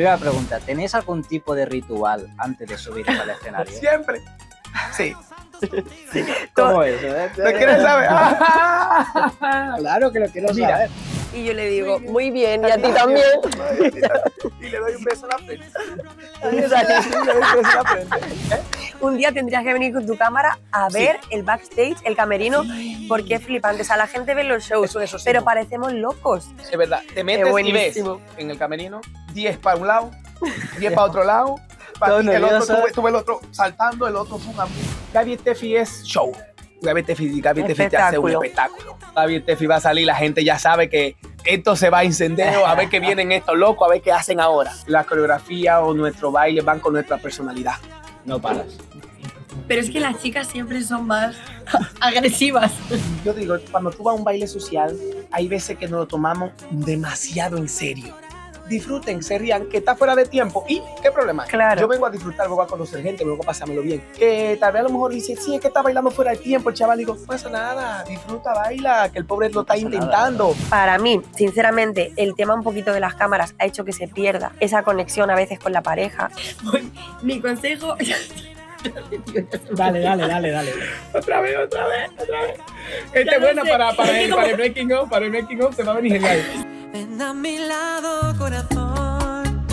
Primera pregunta, ¿tenéis algún tipo de ritual antes de subir al escenario? Siempre. Sí. ¿Cómo es? ¿No quieres saber? Claro que lo quiero Mira. saber. Y yo le digo, muy bien, y a ti también. Y le doy un beso en la frente. Un día tendrías que venir con tu cámara a ver el backstage, el camerino, porque es flipante. O sea, la gente ve los shows, Eso sí. pero parecemos locos. Es verdad, te metes y ves buenísimo. en el camerino 10 para un lado, 10 para otro lado, Todo el otro, nervioso. tú ves el otro saltando, el otro fuma. Gaby Steffi es show. Gaby Steffi te hace un espectáculo. Gaby Steffi va a salir, la gente ya sabe que esto se va a encender, a ver qué vienen estos locos, a ver qué hacen ahora. La coreografía o nuestro baile van con nuestra personalidad. No paras. Pero es que las chicas siempre son más agresivas. Yo digo, cuando tú vas a un baile social, hay veces que nos lo tomamos demasiado en serio. Disfruten, se rían, que está fuera de tiempo. ¿Y qué problema hay? Claro. Yo vengo a disfrutar, vengo a conocer gente, vengo a pasármelo bien. Que tal vez a lo mejor dice, sí, es que está bailando fuera de tiempo, el chaval. Digo, no pasa nada, disfruta, baila, que el pobre lo está intentando. Para mí, sinceramente, el tema un poquito de las cámaras ha hecho que se pierda esa conexión a veces con la pareja. Mi consejo... Dale. Otra vez. Este es bueno para el breaking up, se va a venir genial. Ven a mi lado, corazón,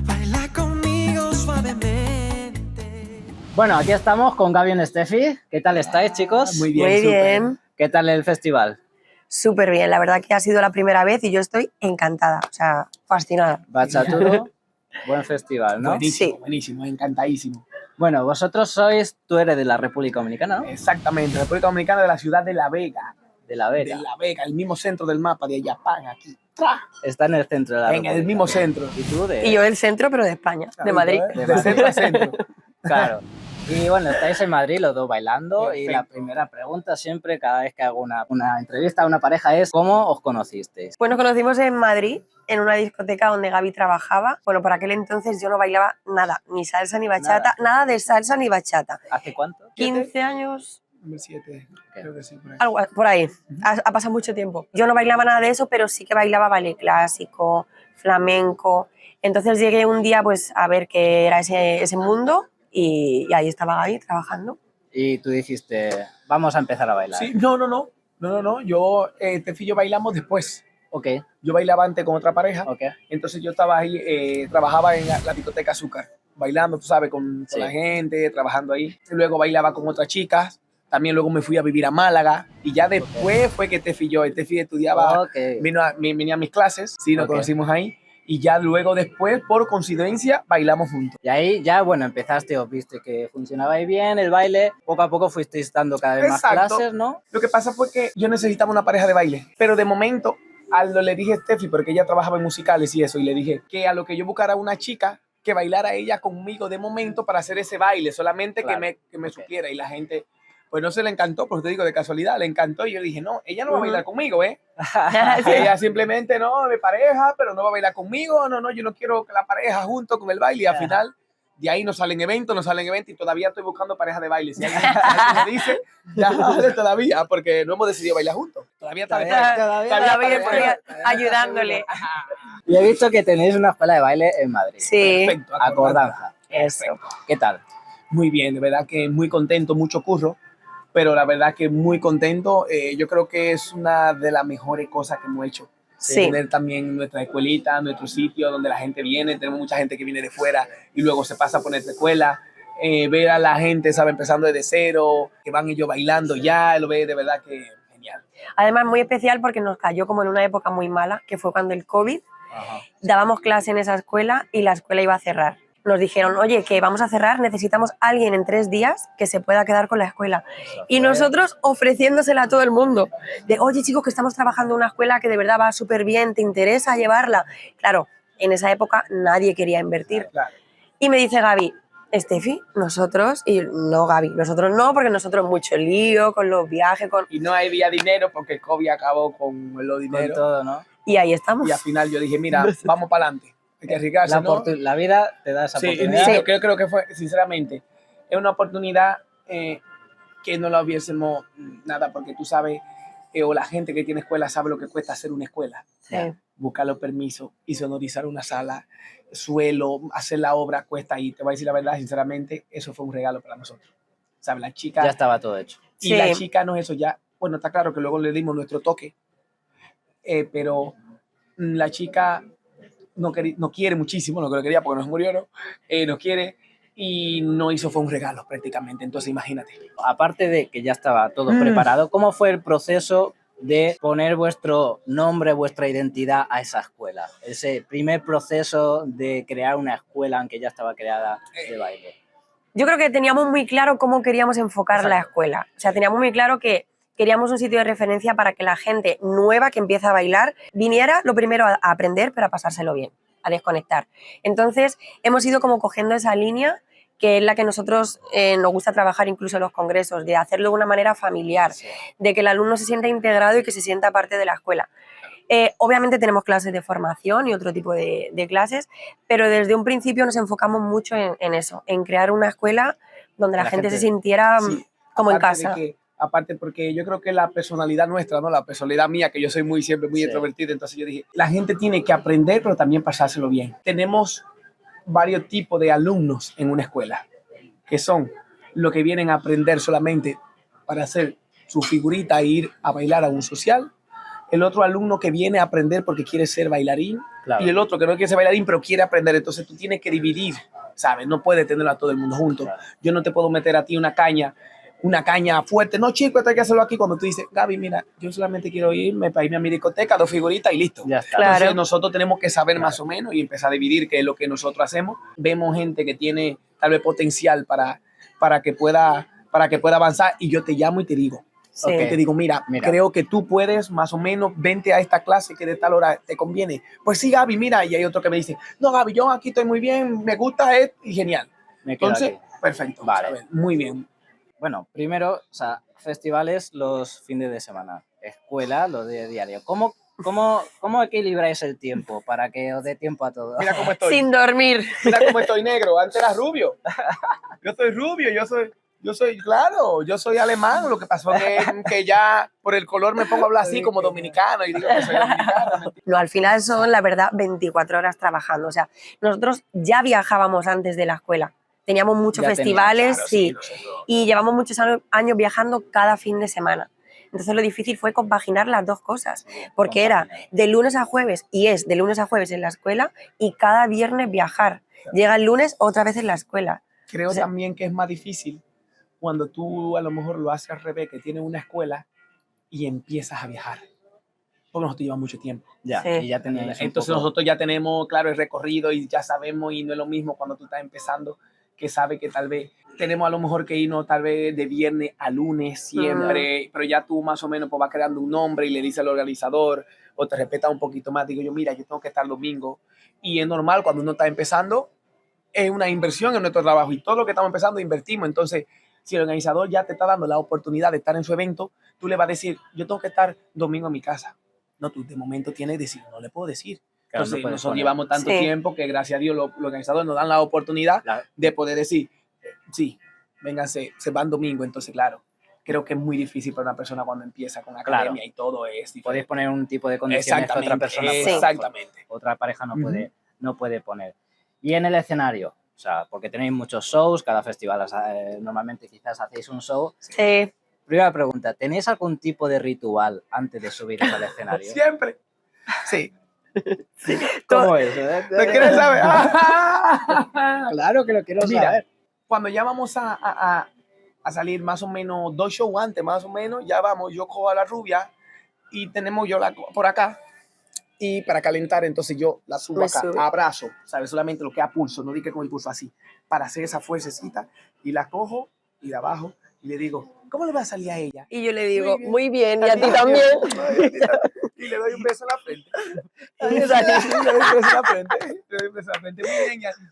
baila conmigo suavemente. Bueno, aquí estamos con Gaby y Steffi. ¿Qué tal estáis, chicos? Muy bien, Muy súper. bien, ¿Qué tal el festival? súper bien. La verdad que ha sido la primera vez y yo estoy encantada, o sea, fascinada. Bachaturo, buen festival, ¿no? Buenísimo, Sí. buenísimo, encantadísimo. Bueno, tú eres de la República Dominicana, ¿no? Exactamente, República Dominicana de la ciudad de La Vega. De La Vega. De La Vega, el mismo centro del mapa de Ayapán, aquí. ¡Tra! Está en el centro de la En República. el mismo centro. ¿Y tú de...? Y yo del centro, pero de España, de Madrid. De centro a centro. Claro. Y bueno, estáis en Madrid los dos bailando y la Perfecto. primera pregunta siempre, cada vez que hago una entrevista a una pareja es ¿cómo os conocisteis? Pues nos conocimos en Madrid, en una discoteca donde Gaby trabajaba. Bueno, por aquel entonces yo no bailaba nada, ni salsa ni bachata, nada de salsa ni bachata. ¿Hace cuánto? 15 años, Número 7, creo que sí, por ahí. algo por ahí. Ha pasado mucho tiempo. Yo no bailaba nada de eso, pero sí que bailaba ballet clásico, flamenco. Entonces llegué un día pues a ver qué era ese mundo y ahí estaba Gaby trabajando. Y tú dijiste, vamos a empezar a bailar. Sí, no. Yo, Tefi y yo bailamos después. Ok, Yo bailaba antes con otra pareja. ok. Entonces yo estaba ahí, trabajaba en la discoteca Azúcar, bailando, tú sabes, con Sí. la gente, trabajando ahí. Y luego bailaba con otras chicas. También luego me fui a vivir a Málaga. Y ya después fue que Tefi y yo, Tefi estudiaba, Ok. venía a mis clases, sí, nos Ok. conocimos ahí. Y ya luego después, por coincidencia, bailamos juntos. Y ahí ya, bueno, empezaste, os viste que funcionaba ahí bien el baile, poco a poco fuisteis dando cada vez más Exacto. clases, ¿no? Lo que pasa fue que yo necesitaba una pareja de baile. Pero de momento, le dije a Tefi, porque ella trabajaba en musicales y eso, y le dije que a lo que yo buscara una chica que bailara ella conmigo de momento para hacer ese baile, solamente Claro. que me Ok. supiera. Y la gente, pues no se le encantó, porque te digo, de casualidad, le encantó. Y yo dije, no, ella no va a bailar conmigo, ¿eh? Ella simplemente, no, mi pareja, pero no va a bailar conmigo. No, yo no quiero que la pareja junto con el baile. Y al Ajá. final, de ahí nos salen eventos, y todavía estoy buscando pareja de baile. Si alguien me dice, ya vale todavía, porque no hemos decidido bailar juntos. Todavía está de prueba. Gaby por ahí ayudándole. Y he visto que tenéis una escuela de baile en Madrid. Sí, Perfecto, Acordanza. eso. ¿Qué tal? Muy bien, de verdad que muy contento, mucho curro, pero la verdad que muy contento. Yo creo que es una de las mejores cosas que hemos hecho. Sí. Tener también nuestra escuelita, nuestro sitio donde la gente viene. Tenemos mucha gente que viene de fuera y luego se pasa por nuestra escuela. Ver a la gente, ¿sabe? Empezando desde cero, que van ellos bailando ya, lo ve de verdad que genial. Además, muy especial porque nos cayó como en una época muy mala, que fue cuando el COVID. Ajá. Dábamos clase en esa escuela y la escuela iba a cerrar. Nos dijeron, oye, que vamos a cerrar, necesitamos a alguien en 3 días que se pueda quedar con la escuela. Y nosotros ofreciéndosela a todo el mundo. De, oye, chicos, que estamos trabajando en una escuela que de verdad va súper bien, ¿te interesa llevarla? Claro, en esa época nadie quería invertir. Claro. Y me dice Gaby, Steffi, nosotros, y no Gaby, nosotros no, porque nosotros mucho lío con los viajes, Y no había dinero porque el COVID acabó con los Con dineros. todo, ¿no? y ahí estamos. Y al final yo dije, mira, vamos para adelante. Hay que arriesgarse, ¿no? La vida te da esa Sí, oportunidad. Sí. yo creo que fue, sinceramente, es una oportunidad que no la hubiésemos nada, porque tú sabes, o la gente que tiene escuela sabe lo que cuesta hacer una escuela. Sí. buscar los permisos y sonorizar una sala, suelo, hacer la obra, cuesta. Y te voy a decir la verdad, sinceramente, eso fue un regalo para nosotros. ¿Sabes? La chica... Ya estaba todo hecho. Y Sí. la chica no es eso ya. Bueno, está claro que luego le dimos nuestro toque, pero la chica no quiere muchísimo, lo que lo quería porque nos murió, ¿no? Nos quiere y no hizo, fue un regalo prácticamente. Entonces, imagínate. Aparte de que ya estaba todo preparado, ¿cómo fue el proceso de poner vuestro nombre, vuestra identidad a esa escuela? Ese primer proceso de crear una escuela, aunque ya estaba creada, de baile. Yo creo que teníamos muy claro cómo queríamos enfocar la escuela. O sea, teníamos muy claro que queríamos un sitio de referencia para que la gente nueva que empieza a bailar viniera lo primero a aprender, pero a pasárselo bien, a desconectar. Entonces, hemos ido como cogiendo esa línea que es la que nosotros nos gusta trabajar incluso en los congresos, de hacerlo de una manera familiar, Sí. de que el alumno se sienta integrado y que se sienta parte de la escuela. Obviamente tenemos clases de formación y otro tipo de clases, pero desde un principio nos enfocamos mucho en eso, en crear una escuela donde la gente se sintiera Sí, como en aparte casa. Aparte porque yo creo que la personalidad nuestra, ¿no? La personalidad mía, que yo soy siempre muy Sí. introvertido, entonces yo dije, la gente tiene que aprender, pero también pasárselo bien. Tenemos varios tipos de alumnos en una escuela, que son los que vienen a aprender solamente para hacer su figurita e ir a bailar a un social, el otro alumno que viene a aprender porque quiere ser bailarín, Claro. y el otro que no quiere ser bailarín pero quiere aprender. Entonces tú tienes que dividir, ¿sabes? No puedes tenerlo a todo el mundo junto. Claro. Yo no te puedo meter a ti una caña fuerte. No, chico, esto hay que hacerlo aquí. Cuando tú dices, Gaby, mira, yo solamente quiero irme para irme a mi discoteca, 2 figuritas y listo. Ya está. Claro. Entonces nosotros tenemos que saber más o menos y empezar a dividir qué es lo que nosotros hacemos. Vemos gente que tiene tal vez potencial para que pueda avanzar y yo te llamo y te digo. Sí. Y te digo, mira, creo que tú puedes más o menos, vente a esta clase que de tal hora te conviene. Pues sí, Gaby, mira, y hay otro que me dice, no, Gaby, yo aquí estoy muy bien, me gusta esto y genial. Me quedo Entonces, aquí. perfecto. Vale. ¿sabes? Muy bien. Bueno, primero, o sea, festivales los fines de semana, escuela los de diario. ¿Cómo equilibráis el tiempo para que os dé tiempo a todo? Mira cómo estoy. Sin dormir. Mira cómo estoy negro. Antes era rubio. Yo soy rubio, claro, yo soy alemán. Lo que pasó que ya por el color me pongo a hablar así como dominicano y digo que soy dominicano. No, al final son, la verdad, 24 horas trabajando. O sea, nosotros ya viajábamos antes de la escuela. Teníamos muchos Ya festivales, Claro, sí. nosotros. Y llevamos muchos años viajando cada fin de semana. Entonces lo difícil fue compaginar las dos cosas, porque era de lunes a jueves, y es de lunes a jueves en la escuela, y cada viernes viajar. Llega el lunes otra vez en la escuela. Creo O sea, también que es más difícil cuando tú a lo mejor lo haces al revés, que tienes una escuela y empiezas a viajar. Porque nosotros llevamos mucho tiempo. Ya, Sí. y ya teníais un Entonces poco- nosotros ya tenemos, claro, el recorrido y ya sabemos, y no es lo mismo cuando tú estás empezando, que sabe que tal vez tenemos a lo mejor que irnos tal vez de viernes a lunes siempre, pero ya tú más o menos pues vas creando un nombre y le dices al organizador o te respeta un poquito más. Digo yo, mira, yo tengo que estar domingo. Y es normal cuando uno está empezando, es una inversión en nuestro trabajo y todo lo que estamos empezando invertimos. Entonces, si el organizador ya te está dando la oportunidad de estar en su evento, tú le vas a decir, yo tengo que estar domingo en mi casa. No, tú de momento tienes que decir, no le puedo decir. Claro, Entonces, no puedes nosotros poner. llevamos tanto Sí. tiempo que gracias a Dios los organizadores nos dan la oportunidad Claro. de poder decir, sí, vénganse, se van domingo. Entonces, claro, creo que es muy difícil para una persona cuando empieza con academia Claro. y todo es diferente. Podéis poner un tipo de condiciones que otra persona Sí. Exactamente. otra pareja Ujú. no puede poner. Y en el escenario, o sea, porque tenéis muchos shows, cada festival normalmente quizás hacéis un show. Sí. Primera pregunta, ¿tenéis algún tipo de ritual antes de subir al escenario? Siempre. Sí. ¿Cómo es? ¿Lo quieres saber? Claro que lo quiero Mira, saber. cuando ya vamos a salir más o menos 2 shows antes, más o menos, ya vamos, yo cojo a la rubia y tenemos yo por acá y para calentar, entonces yo la subo Me acá, sube. abrazo, ¿sabes? Solamente lo que a pulso, no diga con el pulso así, para hacer esa fuercecita y la cojo y la bajo y le digo, ¿cómo le va a salir a ella? Y yo le digo, bien. muy bien, y a ti también. Y le doy un beso en la frente. Y Le salí. doy un beso en la frente. Le doy un beso en la frente.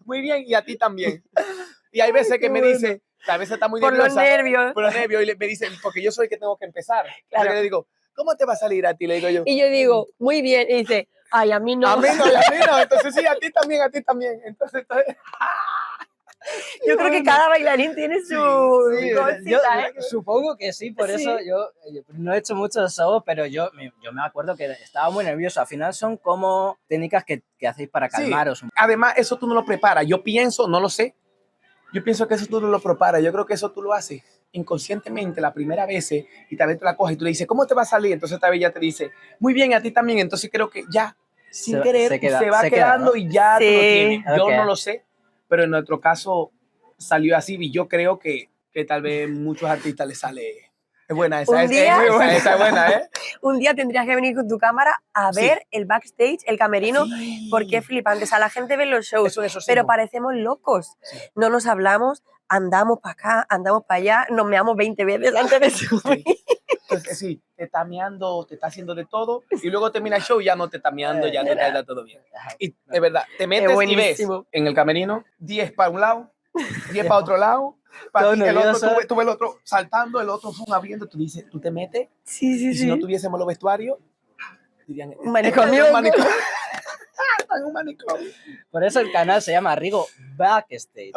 Muy bien, y a ti también. Y hay veces que me dice, a veces está muy Por los nerviosa. nervios. Por los nervios, y me dice, porque yo soy el que tengo que empezar. Claro. Entonces le digo, ¿cómo te va a salir a ti? Le digo yo. Y yo digo, muy bien. Y dice, ay, a mí no. A mí no, y a mí no. Entonces sí, a ti también, a ti también. Entonces Yo creo que cada bailarín tiene su Yo cosita, ¿eh? supongo que sí, por eso yo no he hecho muchos shows, pero yo me acuerdo que estaba muy nervioso. Al final son como técnicas que hacéis para Sí. calmaros. Además, eso tú no lo preparas. Yo pienso, no lo sé, yo pienso que eso tú no lo preparas. Yo creo que eso tú lo haces inconscientemente la primera vez y tal vez tú la coges y tú le dices, ¿cómo te va a salir? Entonces tal vez ya te dice, muy bien, a ti también. Entonces creo que ya, sin querer, se va quedando, ¿no? Y ya tú lo tienes. Yo no lo sé, pero en nuestro caso salió así y yo creo que tal vez muchos artistas les sale. Es buena esa, esa es buena, ¿eh? Un día tendrías que venir con tu cámara a ver el backstage, el camerino, porque es flipante. O sea, la gente ve los shows, pero parecemos locos. Sí. No nos hablamos, andamos para acá, andamos para allá, nos meamos 20 veces antes de subir. Entonces, sí, te está meando, te está haciendo de todo y luego termina el show y ya no te está meando, ya te está todo bien. Y es verdad, te metes y ves en el camerino 10 para un lado, 10 para otro lado, para ti, el otro, tú ves el otro saltando, el otro abriendo, tú dices, tú te metes y si no tuviésemos los vestuarios, dirían, un manicomio. Están en un manicomio. Por eso el canal se llama Rigo Backstage.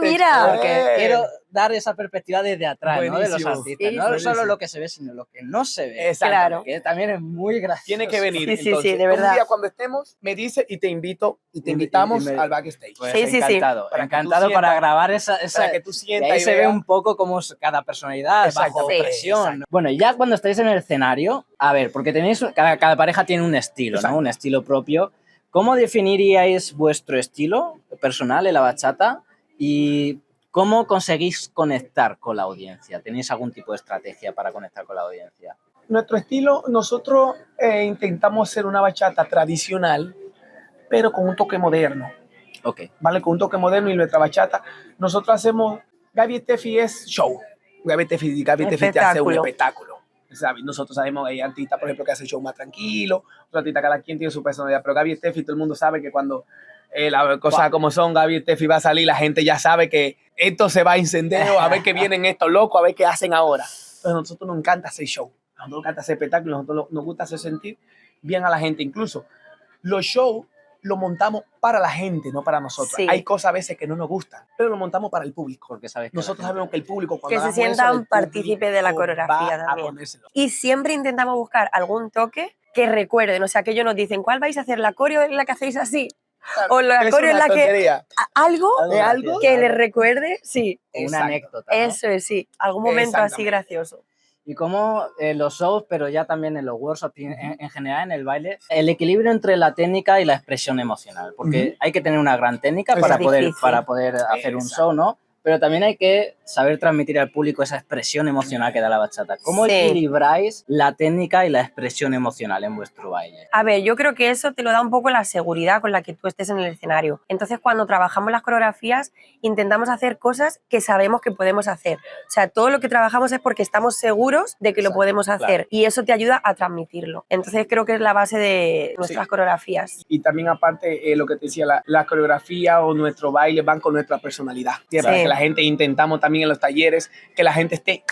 Mira. Porque quiero dar esa perspectiva desde atrás, ¿no? De los artistas. Sí, no solo lo que se ve, sino lo que no se ve. Claro. Que también es muy gracioso. Tiene que venir. Sí, entonces, de verdad. Un día cuando estemos, me dice y te invito y te invitamos al backstage. Pues Sí. encantado. Encantado para grabar esa para que tú sientas. Y ahí se ve un poco cómo es cada personalidad bajo presión. Exacto. Bueno, y ya cuando estáis en el escenario, a ver, porque tenéis cada pareja tiene un estilo, ¿no? Un estilo propio. ¿Cómo definiríais vuestro estilo personal en la bachata y cómo conseguís conectar con la audiencia? ¿Tenéis algún tipo de estrategia para conectar con la audiencia? Nuestro estilo, nosotros intentamos hacer una bachata tradicional, pero con un toque moderno. Ok. ¿Vale? Con un toque moderno y nuestra bachata. Nosotros hacemos, Gaby Steffi es show. Gaby Steffi te hace un espectáculo. ¿Sabes? Nosotros sabemos, hay artistas, por ejemplo, que hacen show más tranquilo, otro artista, cada quien tiene su personalidad, pero Gaby Steffi, todo el mundo sabe que cuando las cosas como son, Gaby Steffi va a salir, la gente ya sabe que esto se va a incendiar, a ver qué vienen estos locos, a ver qué hacen ahora. Entonces, a nosotros nos encanta hacer show, a nosotros nos encanta hacer espectáculos, a nosotros nos gusta hacer sentir bien a la gente. Incluso los shows lo montamos para la gente, no para nosotros. Sí. Hay cosas a veces que no nos gustan, pero lo montamos para el público. Porque sabes que nosotros sabemos que el público, cuando que se sientan partícipe de la coreografía también. Y siempre intentamos buscar algún toque que recuerden. O sea, que ellos nos dicen, ¿cuál vais a hacer? ¿La coreo en la que hacéis así? Claro, o la coreo en la que... ¿Algo que les recuerde? Sí. Una anécdota, ¿no? Eso es, sí. Algún momento así gracioso. Y como los shows, pero ya también en los workshops, en general en el baile, el equilibrio entre la técnica y la expresión emocional, porque hay que tener una gran técnica para poder hacer un show, ¿no? Pero también hay que saber transmitir al público esa expresión emocional que da la bachata. ¿Cómo equilibráis la técnica y la expresión emocional en vuestro baile? A ver, yo creo que eso te lo da un poco la seguridad con la que tú estés en el escenario. Entonces, cuando trabajamos las coreografías, intentamos hacer cosas que sabemos que podemos hacer. O sea, todo lo que trabajamos es porque estamos seguros de que lo podemos hacer y eso te ayuda a transmitirlo. Entonces, creo que es la base de nuestras coreografías. Y también, aparte, lo que te decía, la coreografía o nuestro baile van con nuestra personalidad. La gente intentamos también en los talleres que la gente esté,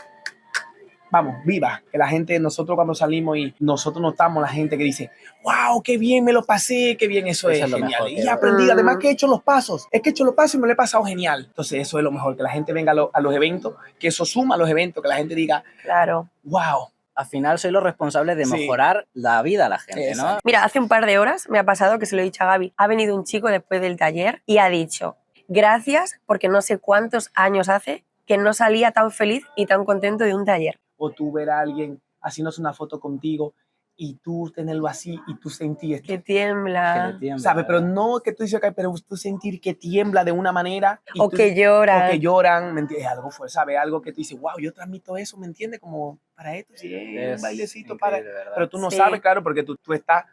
vamos, viva, que la gente, nosotros cuando salimos y nosotros notamos la gente que dice, wow, qué bien me lo pasé, qué bien, eso es genial. Y aprendí, además que he hecho los pasos, y me lo he pasado genial. Entonces eso es lo mejor, que la gente venga a los eventos, que eso suma a los eventos, que la gente diga, claro, wow. Al final soy los responsables de mejorar la vida a la gente, ¿no? Mira, hace un par de horas me ha pasado que se lo he dicho a Gaby, ha venido un chico después del taller y ha dicho, gracias, porque no sé cuántos años hace que no salía tan feliz y tan contento de un taller. O tú ver a alguien haciéndose una foto contigo y tú tenerlo así y tú sentir que tiembla. ¿Sabes? Pero no que tú dices, okay, pero tú sentir que tiembla de una manera. O que lloran. O que lloran, ¿me entiendes? Algo fue, ¿sabes? Algo que tú dices, wow, yo transmito eso, ¿me entiendes? Como para esto, sí, un bailecito para... Pero tú no sabes, claro, porque tú estás...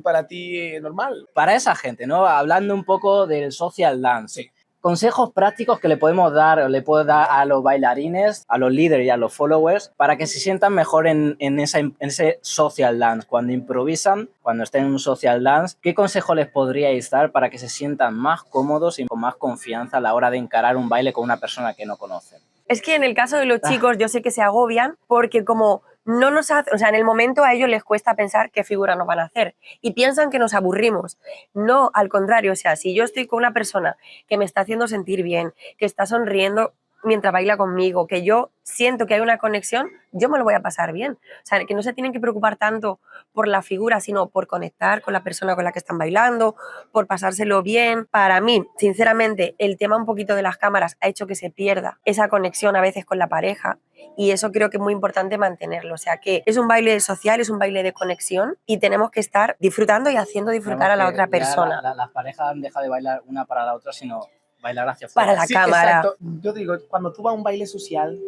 para ti normal. Para esa gente, ¿no? Hablando un poco del social dance. Consejos prácticos que le podemos dar o le puedo dar a los bailarines, a los líderes y a los followers para que se sientan mejor en ese social dance. Cuando improvisan, cuando estén en un social dance, ¿qué consejo les podríais dar para que se sientan más cómodos y con más confianza a la hora de encarar un baile con una persona que no conocen? Es que en el caso de los chicos yo sé que se agobian porque como no nos hace, o sea, en el momento a ellos les cuesta pensar qué figura nos van a hacer y piensan que nos aburrimos. No, al contrario, o sea, si yo estoy con una persona que me está haciendo sentir bien, que está sonriendo mientras baila conmigo, que yo siento que hay una conexión, yo me lo voy a pasar bien. O sea, que no se tienen que preocupar tanto por la figura, sino por conectar con la persona con la que están bailando, por pasárselo bien. Para mí, sinceramente, el tema un poquito de las cámaras ha hecho que se pierda esa conexión a veces con la pareja y eso creo que es muy importante mantenerlo. O sea, que es un baile social, es un baile de conexión y tenemos que estar disfrutando y haciendo disfrutar a la otra persona. Las parejas han dejado de bailar una para la otra, sino bailar hacia afuera. Para la cámara. Exacto. Yo digo, cuando tú vas a un baile social,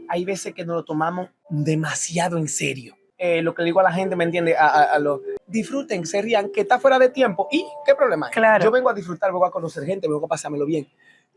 hay veces que nos lo tomamos demasiado en serio. Lo que le digo a la gente, ¿me entiende? Disfruten, se rían, que está fuera de tiempo. ¿Y qué problema hay? Claro. Yo vengo a disfrutar, vengo a conocer gente, vengo a pasármelo bien.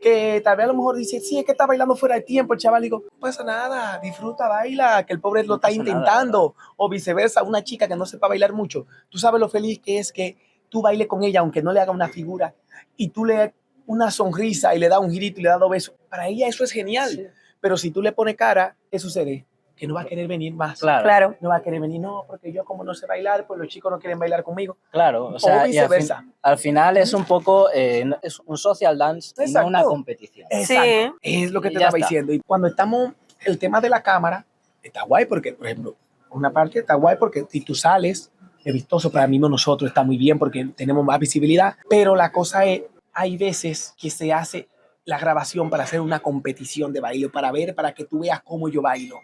Que tal vez a lo mejor dice, sí, es que está bailando fuera de tiempo, el chaval. Digo, no pasa nada, disfruta, baila, que el pobre lo está intentando. Nada. O viceversa, una chica que no sepa bailar mucho. Tú sabes lo feliz que es que tú bailes con ella, aunque no le haga una figura, y tú le una sonrisa y le da un girito y le da 2 besos. Para ella eso es genial. Sí. Pero si tú le pones cara, ¿qué sucede? Que no va a querer venir más. Claro. No va a querer venir, no, porque yo como no sé bailar, pues los chicos no quieren bailar conmigo. Claro, o sea, viceversa. Al final es un poco, es un social dance, y no una competición. Exacto. Sí. Es lo que te estaba diciendo. Y cuando estamos, el tema de la cámara, está guay porque, por ejemplo, una parte está guay porque si tú sales, es vistoso para mí, nosotros está muy bien porque tenemos más visibilidad, pero la cosa es, hay veces que se hace la grabación para hacer una competición de baile, para ver, para que tú veas cómo yo bailo.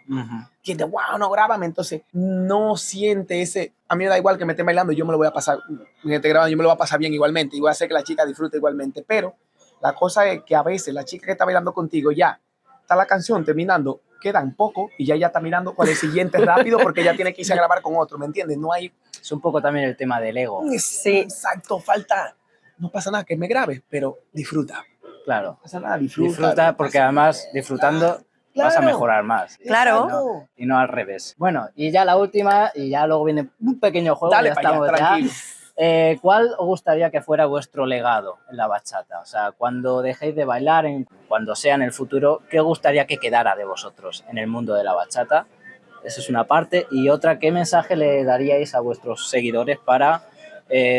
Que te, wow, no, grábame. Entonces, no siente ese... A mí me da igual que me estén bailando, yo me lo voy a pasar, me esté grabando, yo me lo voy a pasar bien igualmente y voy a hacer que la chica disfrute igualmente. Pero la cosa es que a veces la chica que está bailando contigo ya está la canción terminando, queda un poco y ya está mirando cuál es el siguiente rápido porque ya tiene que irse a grabar con otro, ¿me entiendes? No hay... Es un poco también el tema del ego. Sí, exacto, falta... No pasa nada que me grabe, pero disfruta. Claro. No pasa nada, disfruta. Disfruta porque además disfrutando vas a mejorar más. Claro. ¿No? Y no al revés. Bueno, y ya la última, y ya luego viene un pequeño juego. Dale ya para estamos allá, tranquilo. ¿Cuál os gustaría que fuera vuestro legado en la bachata? O sea, cuando dejéis de bailar, cuando sea en el futuro, ¿qué os gustaría que quedara de vosotros en el mundo de la bachata? Esa es una parte. Y otra, ¿qué mensaje le daríais a vuestros seguidores para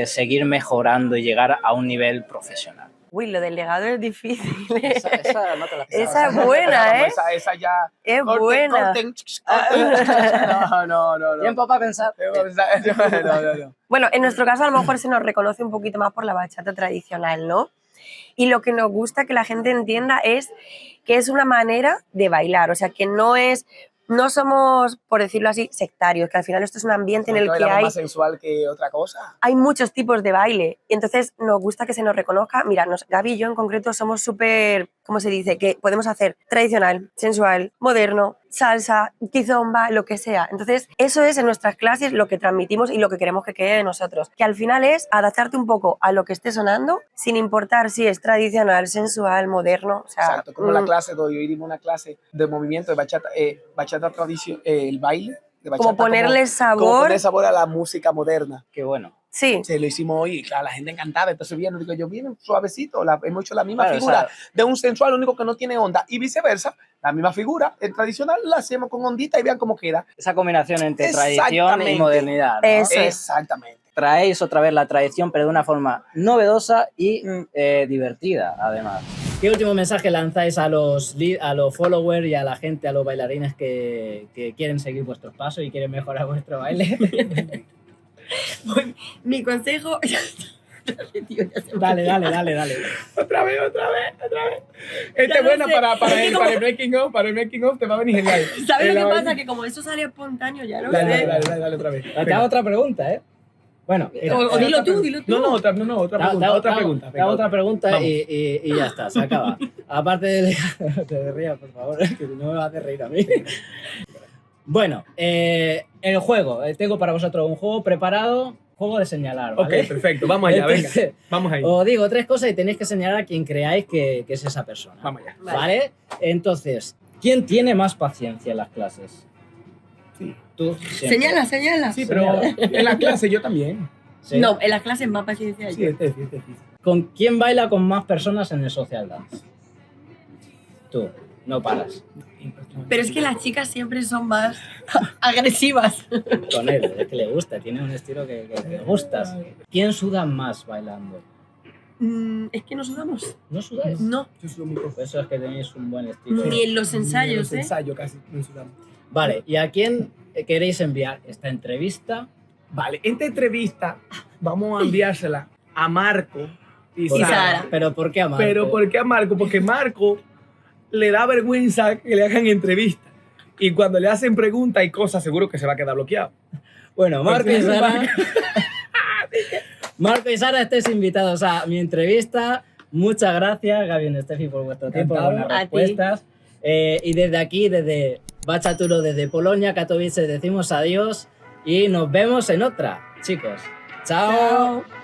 seguir mejorando y llegar a un nivel profesional? Uy, lo del legado es difícil. Esa no te la pensaba. Esa es buena, ¿eh? Esa ya... Es buena. No. Tiempo para pensar. No. Bueno, en nuestro caso a lo mejor se nos reconoce un poquito más por la bachata tradicional, ¿no? Y lo que nos gusta que la gente entienda es que es una manera de bailar, o sea, que no somos, por decirlo así, sectarios, que al final esto es un ambiente en el que hay... más sensual que otra cosa. Hay muchos tipos de baile y entonces nos gusta que se nos reconozca. Mira, Gaby y yo en concreto somos súper, ¿cómo se dice? Que podemos hacer tradicional, sensual, moderno, salsa, kizomba, lo que sea. Entonces eso es en nuestras clases lo que transmitimos y lo que queremos que quede de nosotros. Que al final es adaptarte un poco a lo que esté sonando sin importar si es tradicional, sensual, moderno. O sea, exacto, como la clase, hoy dimos una clase de movimiento de bachata tradición, el baile de bachata. Como ponerle sabor a la música moderna. Qué bueno. Sí. Se lo hicimos hoy y claro, la gente encantada. Entonces viene, digo yo, viene suavecito, hemos hecho la misma figura de un sensual, lo único que no tiene onda. Y viceversa, la misma figura, el tradicional, la hacemos con ondita y vean cómo queda. Esa combinación entre tradición y modernidad, ¿no? Exactamente. Traéis otra vez la tradición, pero de una forma novedosa y divertida, además. ¿Qué último mensaje lanzáis a los followers y a la gente, a los bailarines que quieren seguir vuestros pasos y quieren mejorar vuestro baile? Pues, mi consejo... Dale. Otra vez. Este es bueno para el making of te va a venir genial. ¿Sabes lo que pasa? Que como eso sale espontáneo, ya no sé. Dale otra vez. Te hago otra pregunta, ¿eh? Bueno, o dilo tú. Otra pregunta. Te hago otra pregunta y ya está, se acaba. Aparte de... te rías, por favor, que no me vas a hacer reír a mí. Bueno, el juego. Tengo para vosotros un juego preparado, juego de señalar, ¿vale? Ok, perfecto. Vamos allá, entonces, venga. Vamos ahí. Os digo 3 cosas y tenéis que señalar a quien creáis que es esa persona. Vamos allá. ¿Vale? Entonces, ¿quién tiene más paciencia en las clases? Sí. Tú. Señala. Sí, pero en la clase yo también. ¿Sí? No, en las clases más paciencia yo. Sí, este es. ¿Con quién baila con más personas en el social dance? Tú. No paras. Pero es que las chicas siempre son más agresivas. Con él, es que le gusta, tiene un estilo que le gusta. ¿Quién suda más bailando? Es que no sudamos. ¿No sudáis? No, Yo soy muy Por eso es que tenéis un buen estilo. ni en los ensayos, ¿eh? ensayo casi, no sudamos. Vale, ¿y a quién queréis enviar esta entrevista? Vale, esta entrevista vamos a enviársela a Marco y Y Sara. ¿Pero por qué a Marco? Pero ¿por qué a Marco? Porque Marco le da vergüenza que le hagan entrevistas. Y cuando le hacen preguntas y cosas, seguro que se va a quedar bloqueado. Bueno, Marco y Sara... Marco y Sara, estáis invitados a mi entrevista. Muchas gracias, Gaby y Estefi, por vuestro tiempo, por Encantado. buenas A ti. respuestas. Y desde aquí, desde Bachaturo, desde Polonia, Katowice, decimos adiós y nos vemos en otra, chicos. Chao. Chao.